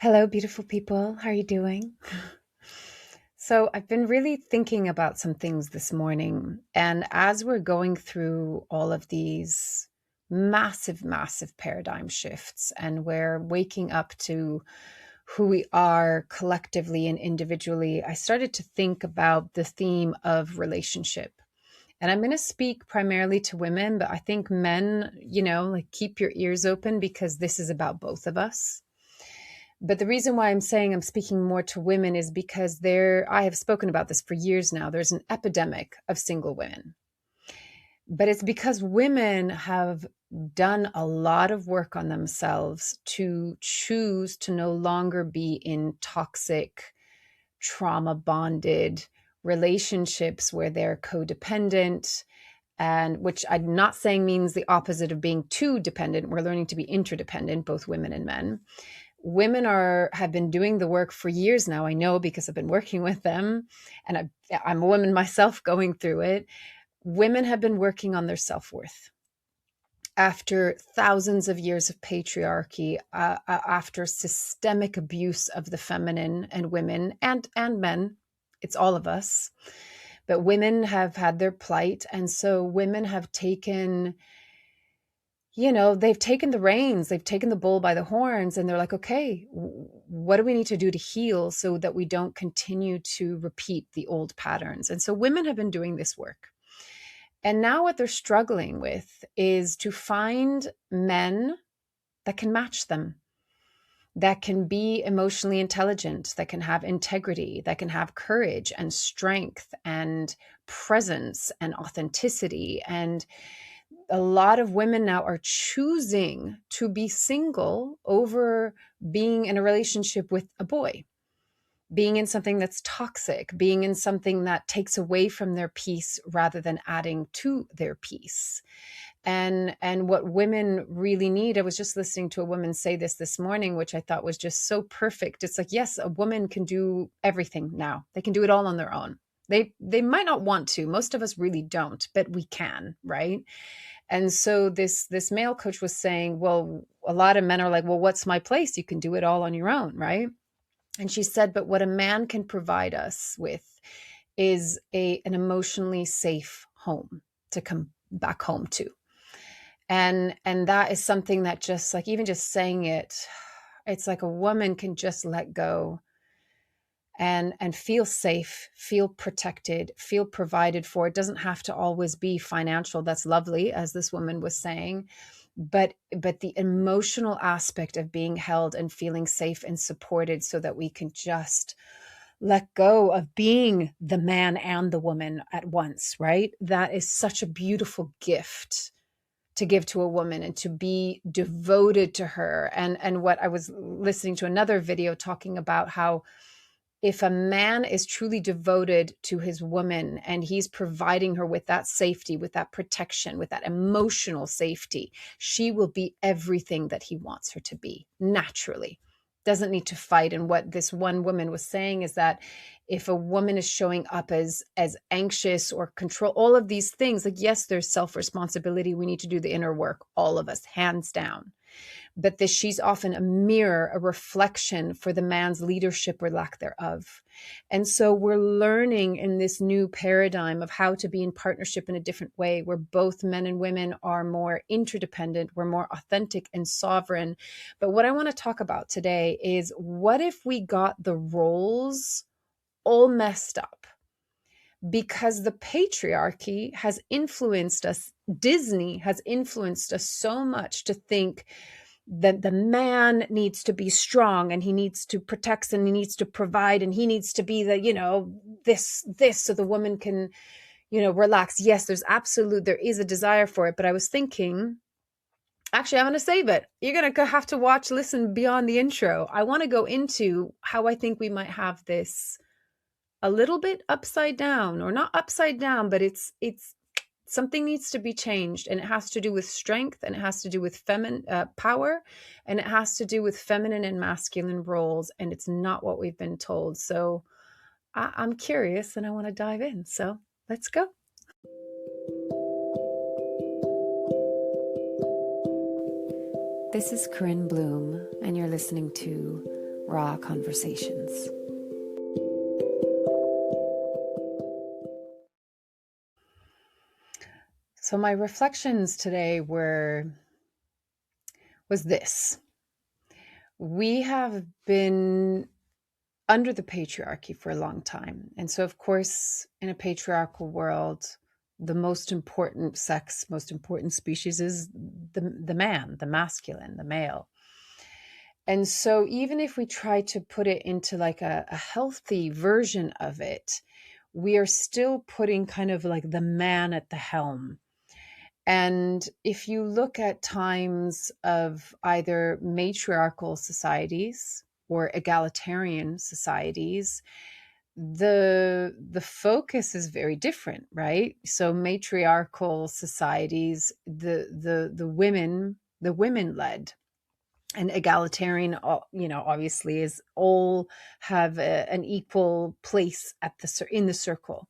Hello, beautiful people. How are you doing? So, I've been really thinking about some things this morning. And as we're going through all of these massive, massive paradigm shifts, and we're waking up to who we are collectively and individually, I started to think about the theme of relationship. And I'm going to speak primarily to women, but I think men, like keep your ears open because this is about both of us. But the reason why I'm saying I'm speaking more to women is because I have spoken about this for years now. There's an epidemic of single women. But it's because women have done a lot of work on themselves to choose to no longer be in toxic, trauma bonded relationships where they're codependent, and which I'm not saying means the opposite of being too dependent. We're learning to be interdependent, both women and men. Women have been doing the work for years now. I know because I've been working with them, and I'm a woman myself going through it. Women have been working on their self-worth after thousands of years of patriarchy, after systemic abuse of the feminine and women and men. It's all of us, but women have had their plight, and so women have taken, they've taken the reins, they've taken the bull by the horns, and they're like, okay, what do we need to do to heal so that we don't continue to repeat the old patterns? And so women have been doing this work. And now what they're struggling with is to find men that can match them, that can be emotionally intelligent, that can have integrity, that can have courage and strength and presence and authenticity. And a lot of women now are choosing to be single over being in a relationship with a boy, being in something that's toxic, being in something that takes away from their peace rather than adding to their peace. And what women really need, I was just listening to a woman say this morning, which I thought was just so perfect. It's like, yes, a woman can do everything now. They can do it all on their own. They might not want to. Most of us really don't, but we can, right? And so this male coach was saying, well, a lot of men are like, well, what's my place? You can do it all on your own, right? And she said, but what a man can provide us with is an emotionally safe home to come back home to. And that is something that, just like, even just saying it, it's like a woman can just let go and feel safe, feel protected, feel provided for. It doesn't have to always be financial. That's lovely, as this woman was saying, but the emotional aspect of being held and feeling safe and supported so that we can just let go of being the man and the woman at once, right? That is such a beautiful gift to give to a woman, and to be devoted to her. And what I was listening to another video talking about how if a man is truly devoted to his woman and he's providing her with that safety, with that protection, with that emotional safety, she will be everything that he wants her to be naturally. Doesn't need to fight. And what this one woman was saying is that if a woman is showing up as anxious or control, all of these things, like, yes, there's self-responsibility. We need to do the inner work, all of us, hands down. But that she's often a mirror, a reflection for the man's leadership or lack thereof. And so we're learning in this new paradigm of how to be in partnership in a different way, where both men and women are more interdependent, we're more authentic and sovereign. But what I want to talk about today is, what if we got the roles all messed up? Because the patriarchy has influenced us, Disney has influenced us so much to think that the man needs to be strong, and he needs to protect, and he needs to provide, and he needs to be the, this, so the woman can, relax. Yes, there is a desire for it. But I was thinking, actually, I'm going to save it. You're going to have to listen beyond the intro. I want to go into how I think we might have this a little bit upside down, or not upside down, but it's something needs to be changed, and it has to do with strength, and it has to do with feminine power, and it has to do with feminine and masculine roles, and it's not what we've been told. So I'm curious, and I want to dive in. So let's go. This is Corinne Bloom, and you're listening to raw conversations. So my reflections today was this. We have been under the patriarchy for a long time. And so, of course, in a patriarchal world, the most important sex, most important species is the man, the masculine, the male. And so even if we try to put it into like a healthy version of it, we are still putting kind of like the man at the helm. And if you look at times of either matriarchal societies or egalitarian societies, the focus is very different, right? So matriarchal societies, the women led, and egalitarian, obviously is all have an equal place in the circle.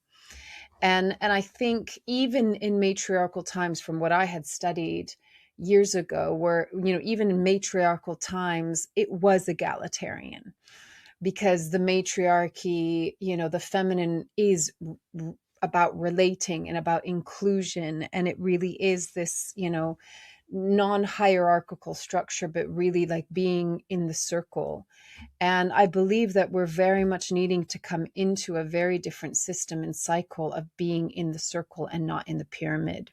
And I think even in matriarchal times, from what I had studied years ago, where, even in matriarchal times, it was egalitarian, because the matriarchy, the feminine is about relating and about inclusion. And it really is this, non-hierarchical structure, but really like being in the circle. And I believe that we're very much needing to come into a very different system and cycle of being in the circle and not in the pyramid.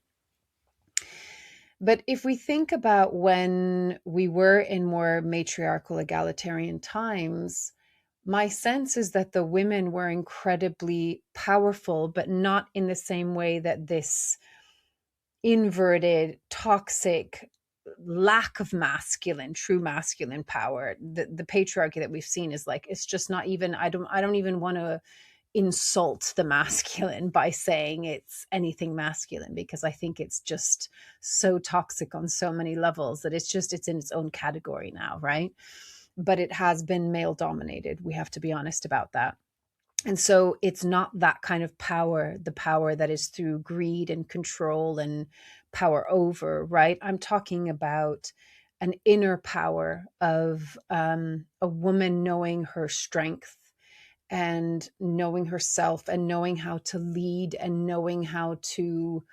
But if we think about when we were in more matriarchal, egalitarian times, my sense is that the women were incredibly powerful, but not in the same way that this inverted, toxic lack of true masculine power, the patriarchy that we've seen is like, it's just not even, I don't even want to insult the masculine by saying it's anything masculine, because I think it's just so toxic on so many levels that it's in its own category now, right? But it has been male dominated. We have to be honest about that. And so it's not that kind of power, the power that is through greed and control and power over, right? I'm talking about an inner power of a woman knowing her strength and knowing herself and knowing how to lead and knowing how to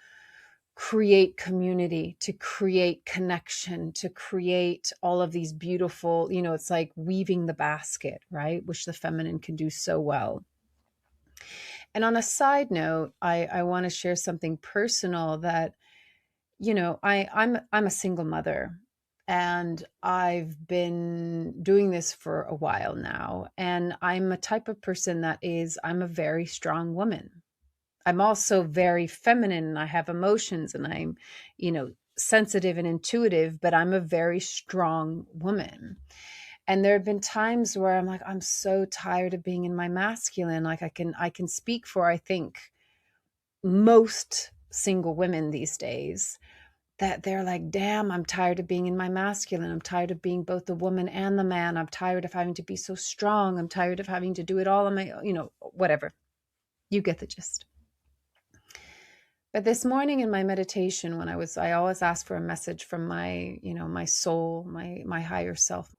create community, to create connection, to create all of these beautiful, it's like weaving the basket, right? Which the feminine can do so well. And on a side note, I want to share something personal that, I'm a single mother, and I've been doing this for a while now. And I'm a type of person I'm a very strong woman. I'm also very feminine, and I have emotions, and I'm, sensitive and intuitive, but I'm a very strong woman. And there have been times where I'm like, I'm so tired of being in my masculine. Like I can speak for, I think, most single women these days, that they're like, damn, I'm tired of being in my masculine. I'm tired of being both the woman and the man. I'm tired of having to be so strong. I'm tired of having to do it all on my, whatever. You get the gist. But this morning in my meditation, I always ask for a message from my, my soul, my higher self.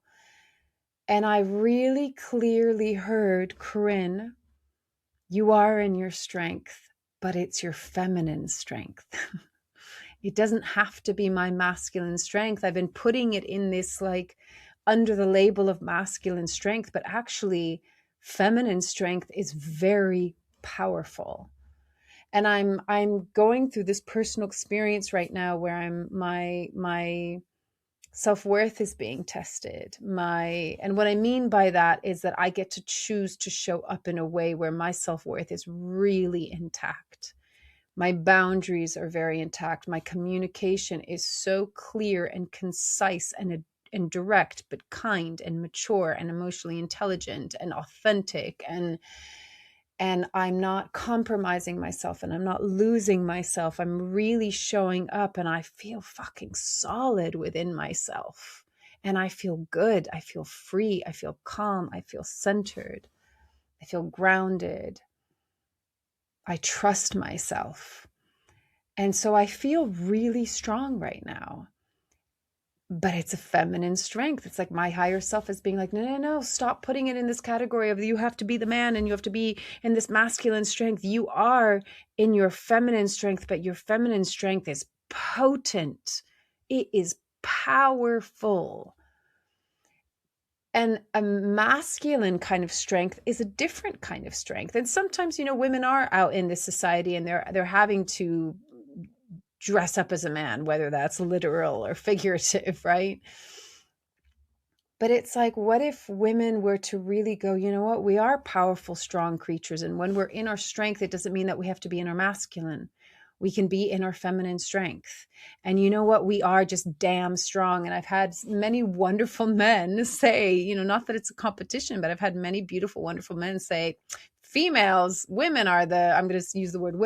And I really clearly heard, Corinne, you are in your strength, but it's your feminine strength. It doesn't have to be my masculine strength. I've been putting it in this like under the label of masculine strength, but actually feminine strength is very powerful. And I'm going through this personal experience right now where my self-worth is being tested. And what I mean by that is that I get to choose to show up in a way where my self-worth is really intact. My boundaries are very intact. My communication is so clear and concise and direct, but kind and mature and emotionally intelligent and authentic. And I'm not compromising myself, and I'm not losing myself. I'm really showing up, and I feel fucking solid within myself. And I feel good. I feel free. I feel calm. I feel centered. I feel grounded. I trust myself. And so I feel really strong right now. but it's a feminine strength. It's like my higher self is being like, no, no, no, stop putting it in this category of you have to be the man and you have to be in this masculine strength. You are in your feminine strength, but your feminine strength is potent. It is powerful. And a masculine kind of strength is a different kind of strength. And sometimes, women are out in this society and they're having to dress up as a man, whether that's literal or figurative, right? But it's like, what if women were to really go, you know what? We are powerful, strong creatures. And when we're in our strength, it doesn't mean that we have to be in our masculine. We can be in our feminine strength. And you know what? We are just damn strong. And I've had many wonderful men say, not that it's a competition, but I've had many beautiful, wonderful men say, women are I'm going to use the word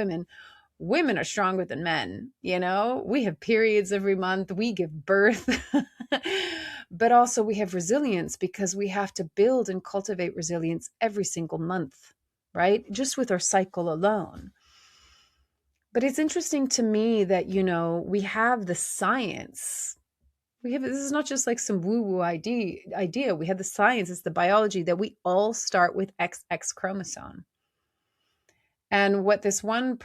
women are stronger than men. We have periods every month, we give birth, but also we have resilience because we have to build and cultivate resilience every single month, right? Just with our cycle alone. But it's interesting to me that, we have the science. This is not just like some woo-woo idea. We have the science, it's the biology that we all start with XX chromosome. And what this one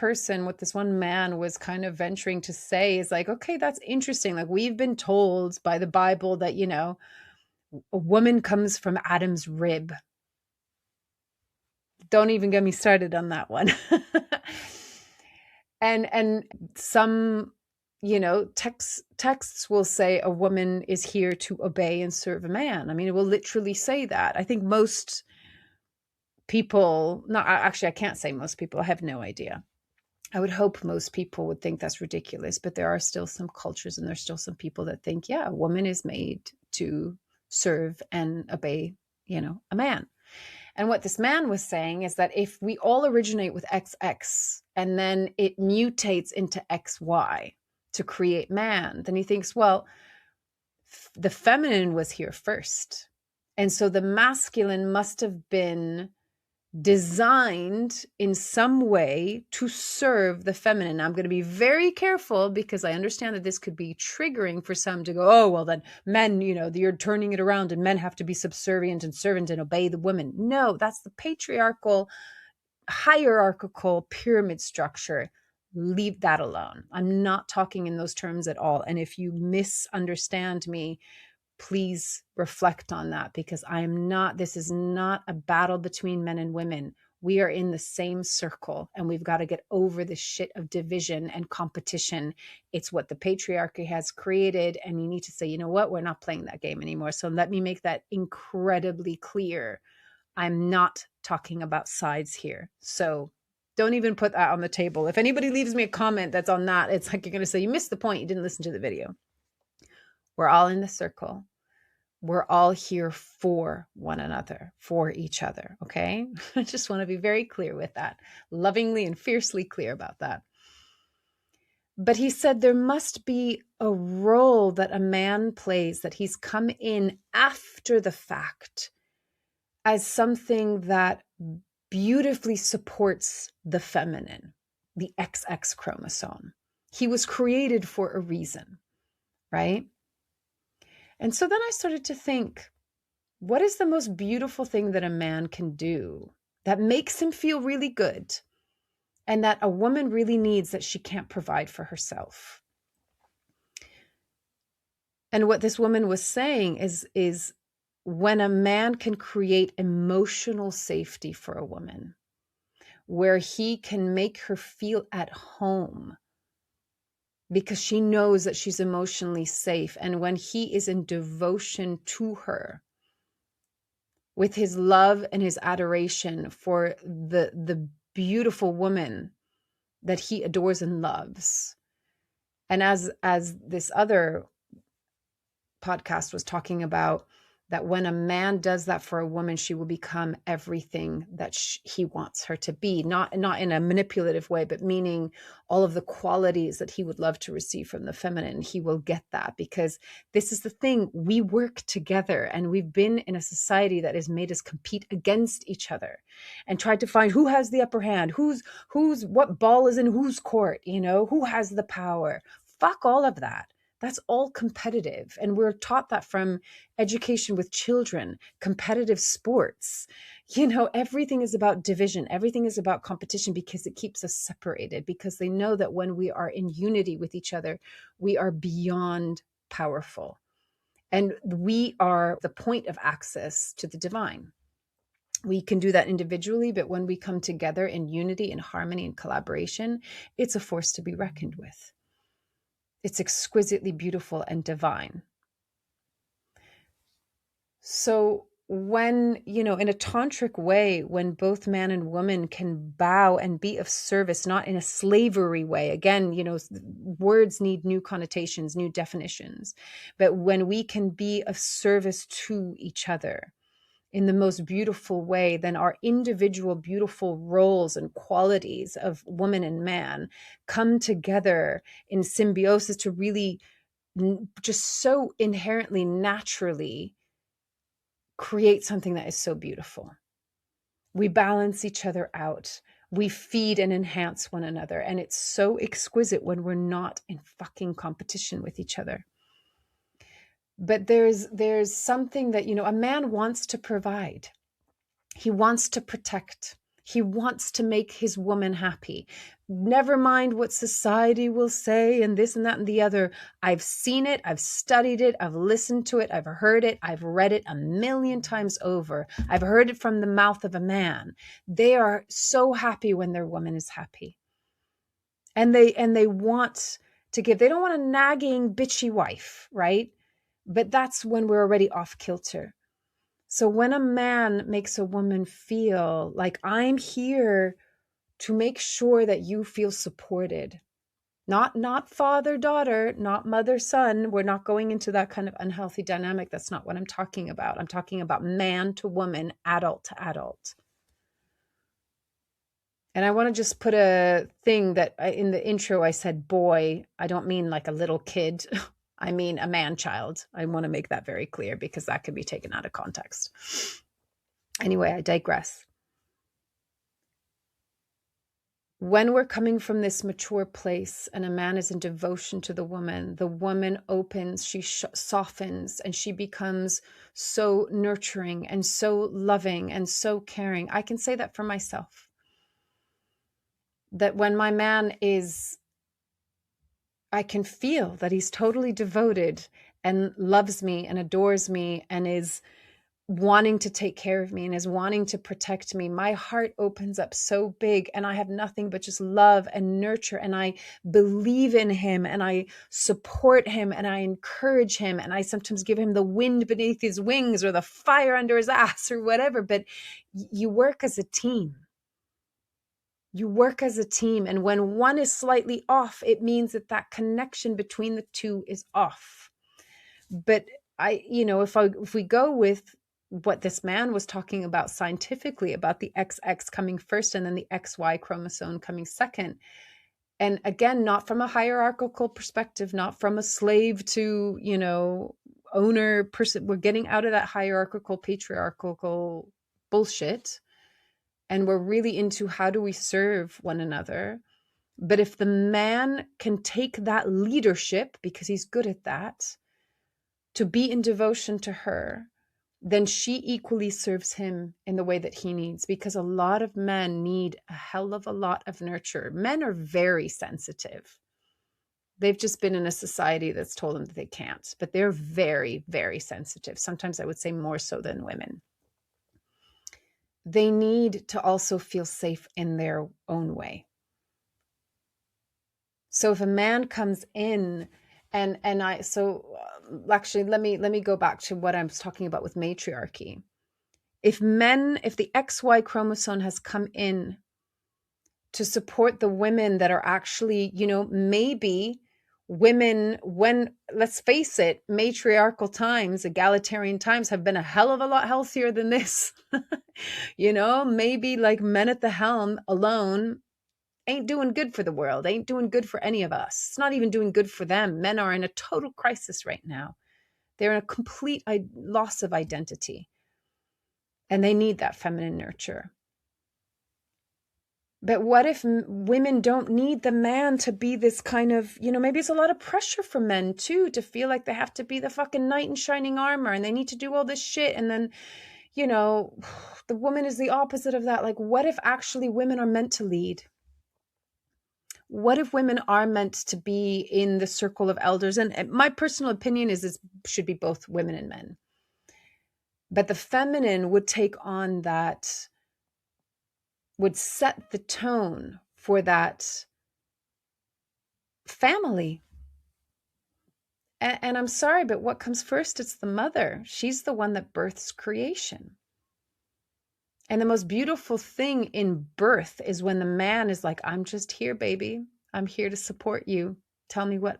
man was kind of venturing to say is like, okay, that's interesting. Like we've been told by the Bible that, a woman comes from Adam's rib. Don't even get me started on that one. And some, texts will say a woman is here to obey and serve a man. I mean, it will literally say that. I think most people, I can't say most people, I have no idea. I would hope most people would think that's ridiculous, but there are still some cultures and there's still some people that think, yeah, a woman is made to serve and obey, a man. And what this man was saying is that if we all originate with XX and then it mutates into XY to create man, then he thinks, well, the feminine was here first. And so the masculine must have been designed in some way to serve the feminine. I'm going to be very careful because I understand that this could be triggering for some to go, oh, well, then men, you're turning it around and men have to be subservient and servant and obey the women. No, that's the patriarchal, hierarchical pyramid structure. Leave that alone. I'm not talking in those terms at all. And if you misunderstand me, please reflect on that because this is not a battle between men and women. We are in the same circle and we've got to get over the shit of division and competition. It's what the patriarchy has created. And you need to say, you know what? We're not playing that game anymore. So let me make that incredibly clear. I'm not talking about sides here. So don't even put that on the table. If anybody leaves me a comment that's on that, it's like you're going to say, you missed the point. You didn't listen to the video. We're all in the circle. We're all here for one another, for each other, okay? I just want to be very clear with that, lovingly and fiercely clear about that. But he said there must be a role that a man plays, that he's come in after the fact as something that beautifully supports the feminine, the XX chromosome. He was created for a reason, right? And so then I started to think, what is the most beautiful thing that a man can do that makes him feel really good and that a woman really needs that she can't provide for herself? And what this woman was saying is when a man can create emotional safety for a woman, where he can make her feel at home, because she knows that she's emotionally safe. And when he is in devotion to her, with his love and his adoration for the beautiful woman that he adores and loves. And as this other podcast was talking about, that when a man does that for a woman, she will become everything that he wants her to be, not in a manipulative way, but meaning all of the qualities that he would love to receive from the feminine. He will get that because this is the thing. We work together and we've been in a society that has made us compete against each other and tried to find who has the upper hand, what ball is in whose court, who has the power. Fuck all of that. That's all competitive. And we're taught that from education with children, competitive sports. Everything is about division. Everything is about competition because it keeps us separated, because they know that when we are in unity with each other, we are beyond powerful. And we are the point of access to the divine. We can do that individually, but when we come together in unity and harmony and collaboration, it's a force to be reckoned with. It's exquisitely beautiful and divine. So when, in a tantric way, when both man and woman can bow and be of service, not in a slavery way, again, words need new connotations, new definitions, but when we can be of service to each other in the most beautiful way, then our individual beautiful roles and qualities of woman and man come together in symbiosis to really just so inherently, naturally create something that is so beautiful. We balance each other out. We feed and enhance one another. And it's so exquisite when we're not in fucking competition with each other. But there's something that, a man wants to provide. He wants to protect. He wants to make his woman happy. Never mind what society will say and this and that and the other. I've seen it. I've studied it. I've listened to it. I've heard it. I've read it 1,000,000 times over. I've heard it from the mouth of a man. They are so happy when their woman is happy. And they want to give. They don't want a nagging, bitchy wife, right? But that's when we're already off kilter. So when a man makes a woman feel like, I'm here to make sure that you feel supported, not father, daughter, not mother, son. We're not going into that kind of unhealthy dynamic. That's not what I'm talking about. I'm talking about man to woman, adult to adult. And I want to just put a thing that in the intro, I said, boy, I don't mean like a little kid. I mean a man-child. I want to make that very clear because that could be taken out of context. Anyway, I digress. When we're coming from this mature place and a man is in devotion to the woman opens, she softens, and she becomes so nurturing and so loving and so caring. I can say that for myself. That when my man is, I can feel that he's totally devoted and loves me and adores me and is wanting to take care of me and is wanting to protect me. My heart opens up so big and I have nothing but just love and nurture, and I believe in him and I support him and I encourage him and I sometimes give him the wind beneath his wings or the fire under his ass or whatever. But you work as a team. You work as a team. And when one is slightly off, it means that connection between the two is off. But if we go with what this man was talking about scientifically, about the XX coming first and then the XY chromosome coming second. And again, not from a hierarchical perspective, not from a slave to, owner person. We're getting out of that hierarchical, patriarchal bullshit. And we're really into how do we serve one another. But if the man can take that leadership, because he's good at that, to be in devotion to her, then she equally serves him in the way that he needs, because a lot of men need a hell of a lot of nurture. Men are very sensitive. They've just been in a society that's told them that they can't, but they're very, very sensitive. Sometimes I would say more so than women. They need to also feel safe in their own way. So if a man comes in actually, let me go back to what I was talking about with matriarchy. If the XY chromosome has come in to support the women that are actually, maybe women, when, let's face it, matriarchal times, egalitarian times have been a hell of a lot healthier than this. Maybe like men at the helm alone ain't doing good for the world, ain't doing good for any of us. It's not even doing good for them. Men are in a total crisis right now. They're in a complete loss of identity. And they need that feminine nurture. But what if women don't need the man to be this kind of, maybe it's a lot of pressure for men too, to feel like they have to be the fucking knight in shining armor and they need to do all this shit. And then, the woman is the opposite of that. Like, what if actually women are meant to lead? What if women are meant to be in the circle of elders? And my personal opinion is this should be both women and men. But the feminine would take on that, would set the tone for that family. And I'm sorry, but what comes first? It's the mother. She's the one that births creation. And the most beautiful thing in birth is when the man is like, I'm just here, baby. I'm here to support you. Tell me what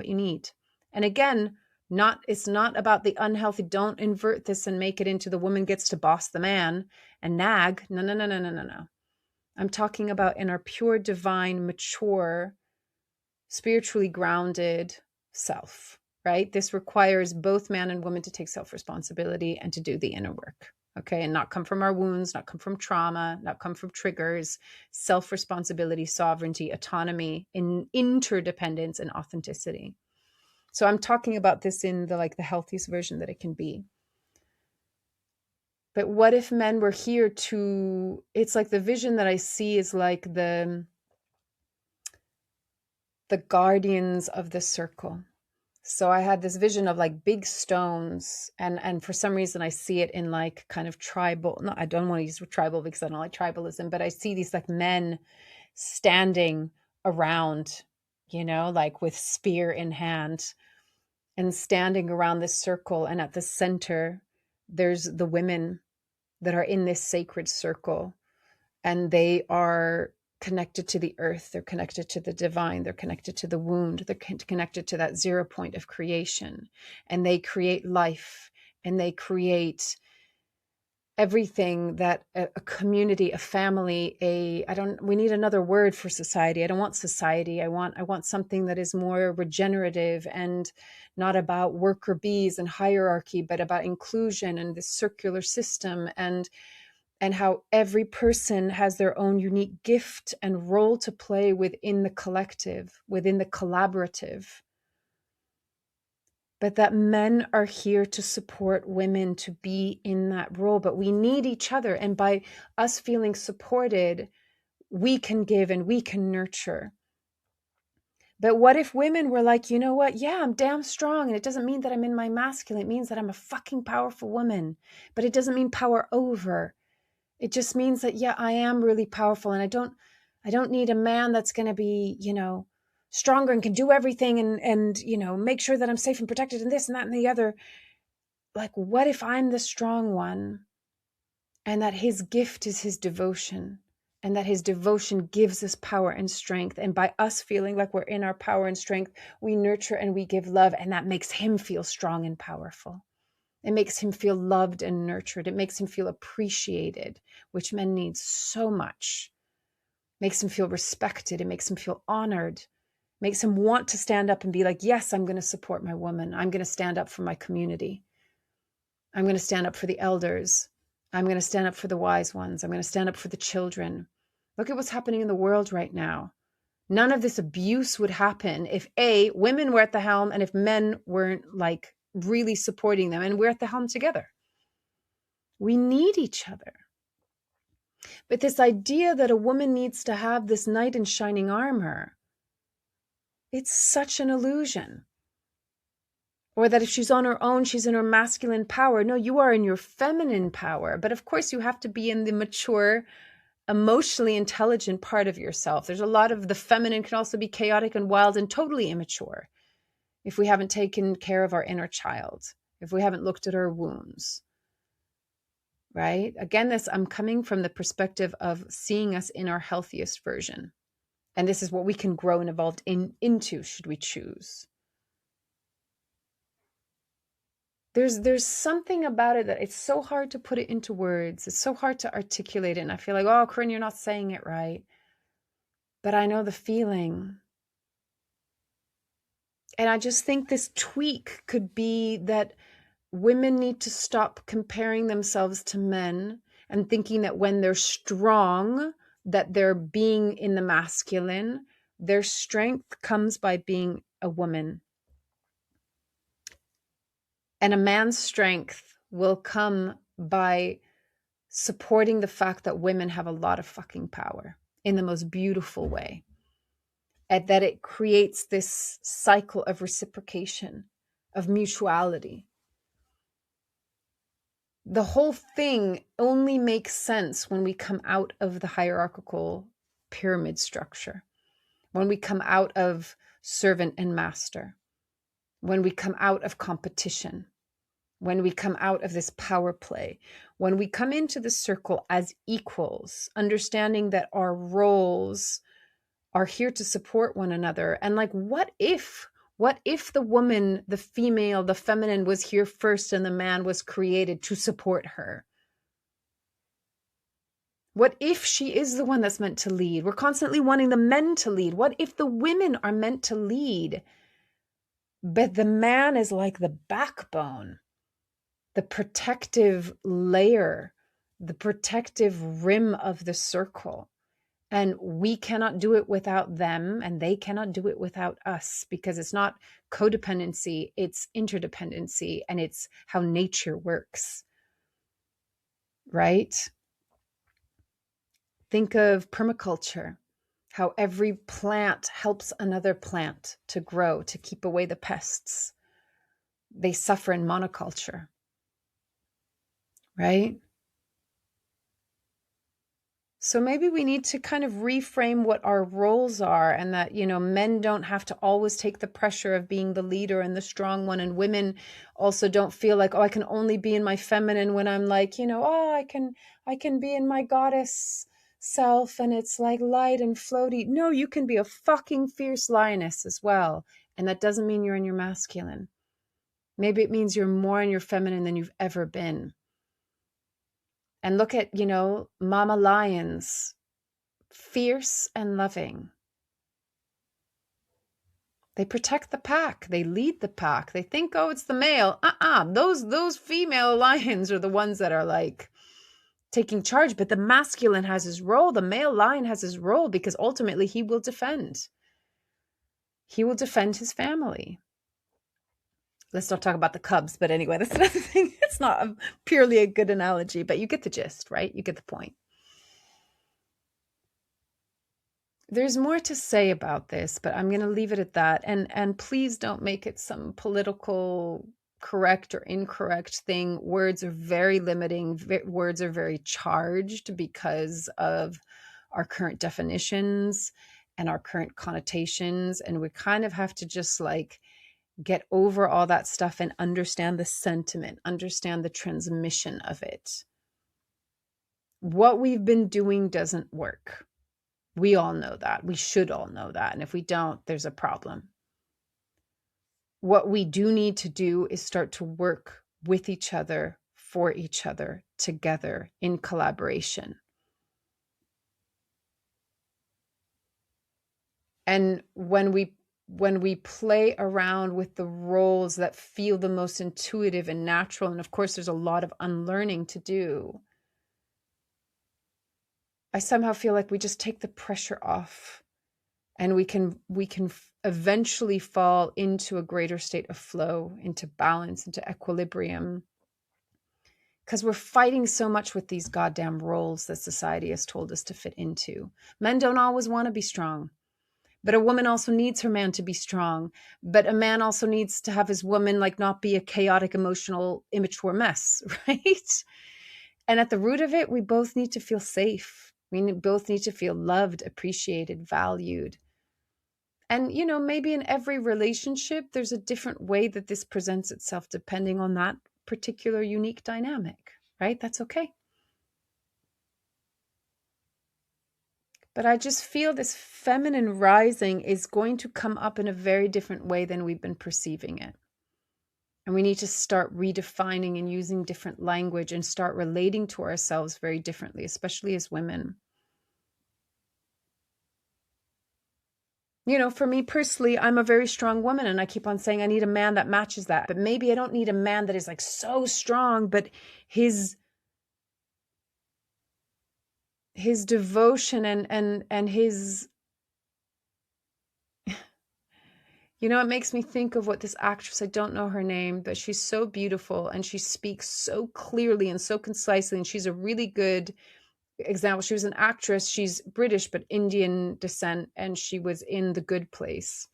you need. And again, it's not about the unhealthy. Don't invert this and make it into the woman gets to boss the man and nag. No. I'm talking about in our pure, divine, mature, spiritually grounded self, right? This requires both man and woman to take self-responsibility and to do the inner work, okay? And not come from our wounds, not come from trauma, not come from triggers, self-responsibility, sovereignty, autonomy, interdependence, and authenticity. So I'm talking about this in the healthiest version that it can be. But what if men were here to, it's like the vision that I see is like the guardians of the circle. So I had this vision of like big stones, and for some reason I see it in like kind of tribal, no, I don't want to use tribal because I don't like tribalism, but I see these like men standing around, like with spear in hand and standing around this circle. And at the center, there's the women that are in this sacred circle, and they are connected to the earth. They're connected to the divine. They're connected to the wound. They're connected to that 0 point of creation, and they create life, and they create everything that a community, a family, we need another word for society. I don't want society. I want something that is more regenerative and not about worker bees and hierarchy, but about inclusion and this circular system, and how every person has their own unique gift and role to play within the collective, within the collaborative. But that men are here to support women to be in that role. But we need each other. And by us feeling supported, we can give and we can nurture. But what if women were like, you know what? Yeah, I'm damn strong. And it doesn't mean that I'm in my masculine. It means that I'm a fucking powerful woman. But it doesn't mean power over. It just means that, yeah, I am really powerful, and I don't need a man that's going to be, stronger and can do everything and make sure that I'm safe and protected and this and that and the other. Like, what if I'm the strong one, and that his gift is his devotion, and that his devotion gives us power and strength. And by us feeling like we're in our power and strength, we nurture and we give love, and that makes him feel strong and powerful. It makes him feel loved and nurtured. It makes him feel appreciated, which men need so much. It makes him feel respected. It makes him feel honored. It makes him want to stand up and be like, yes, I'm going to support my woman. I'm going to stand up for my community. I'm going to stand up for the elders. I'm going to stand up for the wise ones. I'm going to stand up for the children. Look at what's happening in the world right now. None of this abuse would happen if women were at the helm, and if men weren't like really supporting them, and we're at the helm together. We need each other. But this idea that a woman needs to have this knight in shining armor, it's such an illusion. Or that if she's on her own, she's in her masculine power. No, you are in your feminine power. But of course, you have to be in the mature, emotionally intelligent part of yourself. There's a lot of the feminine can also be chaotic and wild and totally immature if we haven't taken care of our inner child, if we haven't looked at our wounds, right? Again, I'm coming from the perspective of seeing us in our healthiest version. And this is what we can grow and evolve into, should we choose. There's something about it that it's so hard to put it into words. It's so hard to articulate it. And I feel like, oh, Corinne, you're not saying it right. But I know the feeling. And I just think this tweak could be that women need to stop comparing themselves to men and thinking that when they're strong, that their being in the masculine, their strength comes by being a woman. And a man's strength will come by supporting the fact that women have a lot of fucking power in the most beautiful way. And that it creates this cycle of reciprocation, of mutuality. The whole thing only makes sense when we come out of the hierarchical pyramid structure, when we come out of servant and master, when we come out of competition, when we come out of this power play, when we come into the circle as equals, understanding that our roles are here to support one another. And like, what if the woman, the female, the feminine was here first and the man was created to support her? What if she is the one that's meant to lead? We're constantly wanting the men to lead. What if the women are meant to lead, but the man is like the backbone, the protective layer, the protective rim of the circle? And we cannot do it without them, and they cannot do it without us, because it's not codependency, it's interdependency, and it's how nature works, right? Think of permaculture, how every plant helps another plant to grow, to keep away the pests. They suffer in monoculture, right? So maybe we need to kind of reframe what our roles are, and that, men don't have to always take the pressure of being the leader and the strong one. And women also don't feel like, oh, I can only be in my feminine when I'm like, oh, I can be in my goddess self and it's like light and floaty. No, you can be a fucking fierce lioness as well. And that doesn't mean you're in your masculine. Maybe it means you're more in your feminine than you've ever been. And look at, mama lions, fierce and loving. They protect the pack. They lead the pack. They think, oh, it's the male. Those female lions are the ones that are like taking charge. But the masculine has his role. The male lion has his role, because ultimately he will defend. He will defend his family. Let's not talk about the cubs. But anyway, that's another thing. It's not purely a good analogy, but you get the gist, right? You get the point. There's more to say about this, but I'm going to leave it at that. And please don't make it some political correct or incorrect thing. Words are very limiting. Words are very charged because of our current definitions and our current connotations. And we kind of have to just like get over all that stuff and understand the sentiment, understand the transmission of it. What we've been doing doesn't work. We all know that. We should all know that. And if we don't, there's a problem. What we do need to do is start to work with each other, for each other, together, in collaboration. And when we play around with the roles that feel the most intuitive and natural, and of course there's a lot of unlearning to do, I somehow feel like we just take the pressure off, and we can eventually fall into a greater state of flow, into balance, into equilibrium, because we're fighting so much with these goddamn roles that society has told us to fit into. Men don't always want to be strong, but a woman also needs her man to be strong. But a man also needs to have his woman like not be a chaotic, emotional, immature mess, right? And at the root of it, we both need to feel safe. We both need to feel loved, appreciated, valued. And, maybe in every relationship, there's a different way that this presents itself depending on that particular unique dynamic, right? That's okay. But I just feel this feminine rising is going to come up in a very different way than we've been perceiving it. And we need to start redefining and using different language and start relating to ourselves very differently, especially as women. For me personally, I'm a very strong woman, and I keep on saying I need a man that matches that. But maybe I don't need a man that is like so strong, but his his devotion and his, you know, it makes me think of what this actress, I don't know her name, but she's so beautiful and she speaks so clearly and so concisely, and she's a really good example. She was an actress. She's British but Indian descent, and she was in The Good Place.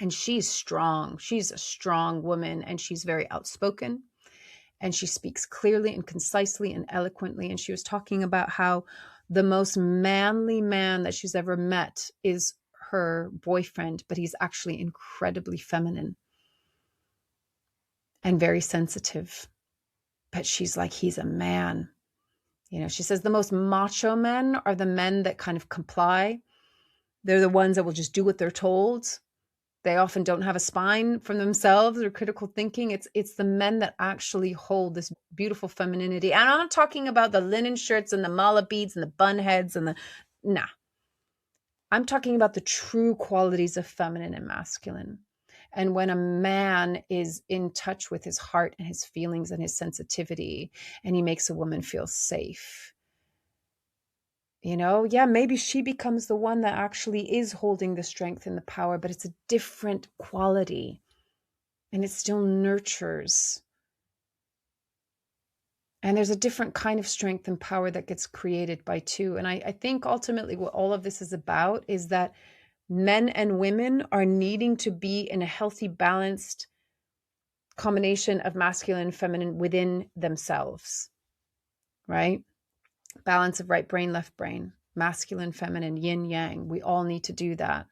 And she's strong. She's a strong woman, and she's very outspoken, and she speaks clearly and concisely and eloquently. And she was talking about how the most manly man that she's ever met is her boyfriend, but he's actually incredibly feminine and very sensitive. But she's like, he's a man. You know, she says the most macho men are the men that kind of comply. They're the ones that will just do what they're told. They often don't have a spine from themselves or critical thinking. It's the men that actually hold this beautiful femininity. And I'm not talking about the linen shirts and the mala beads and the bun heads and the, nah. I'm talking about the true qualities of feminine and masculine. And when a man is in touch with his heart and his feelings and his sensitivity, and he makes a woman feel safe, you know, yeah, maybe she becomes the one that actually is holding the strength and the power, but it's a different quality and it still nurtures. And there's a different kind of strength and power that gets created by two. And I think ultimately what all of this is about is that men and women are needing to be in a healthy, balanced combination of masculine and feminine within themselves, right? Balance of right brain, left brain, masculine, feminine, yin, yang. We all need to do that.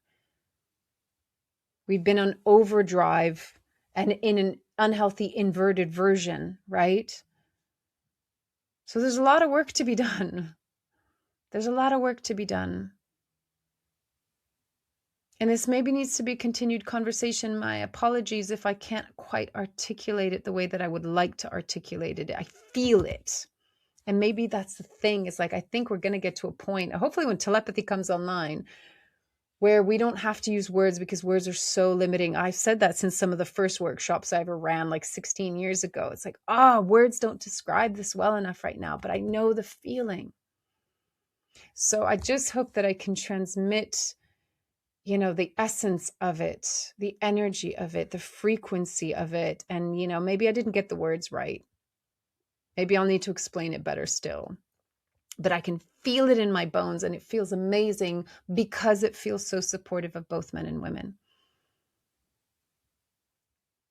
We've been on overdrive and in an unhealthy inverted version, right? So there's a lot of work to be done. There's a lot of work to be done. And this maybe needs to be a continued conversation. My apologies if I can't quite articulate it the way that I would like to articulate it. I feel it. And maybe that's the thing. It's like, I think we're going to get to a point, hopefully when telepathy comes online, where we don't have to use words because words are so limiting. I've said that since some of the first workshops I ever ran like 16 years ago. It's like, words don't describe this well enough right now, but I know the feeling. So I just hope that I can transmit, you know, the essence of it, the energy of it, the frequency of it. And, you know, maybe I didn't get the words right. Maybe I'll need to explain it better still. But I can feel it in my bones, and it feels amazing because it feels so supportive of both men and women.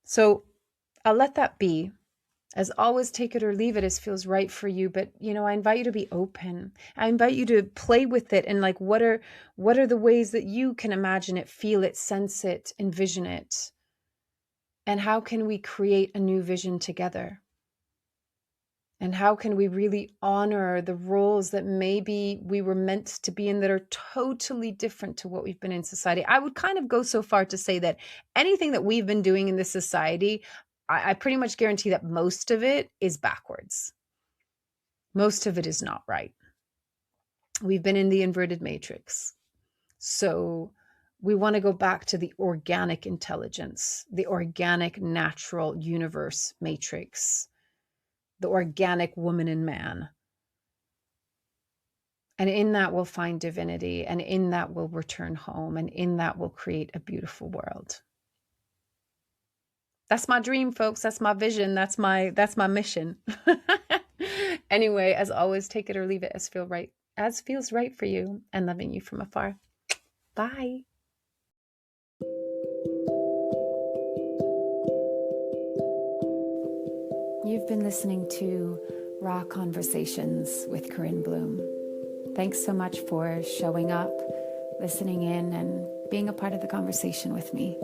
So I'll let that be. As always, take it or leave it as feels right for you. But, you know, I invite you to be open. I invite you to play with it. And like, what are the ways that you can imagine it, feel it, sense it, envision it? And how can we create a new vision together? And how can we really honor the roles that maybe we were meant to be in that are totally different to what we've been in society? I would kind of go so far to say that anything that we've been doing in this society, I pretty much guarantee that most of it is backwards. Most of it is not right. We've been in the inverted matrix. So we want to go back to the organic intelligence, the organic natural universe matrix, the organic woman and man. And in that we'll find divinity, and in that we'll return home, and in that we'll create a beautiful world. That's my dream, folks. That's my vision. That's my mission. Anyway, as always, take it or leave it as feels right for you, and loving you from afar. Bye. You've been listening to Raw Conversations with Corinne Bloom. Thanks so much for showing up, listening in, and being a part of the conversation with me.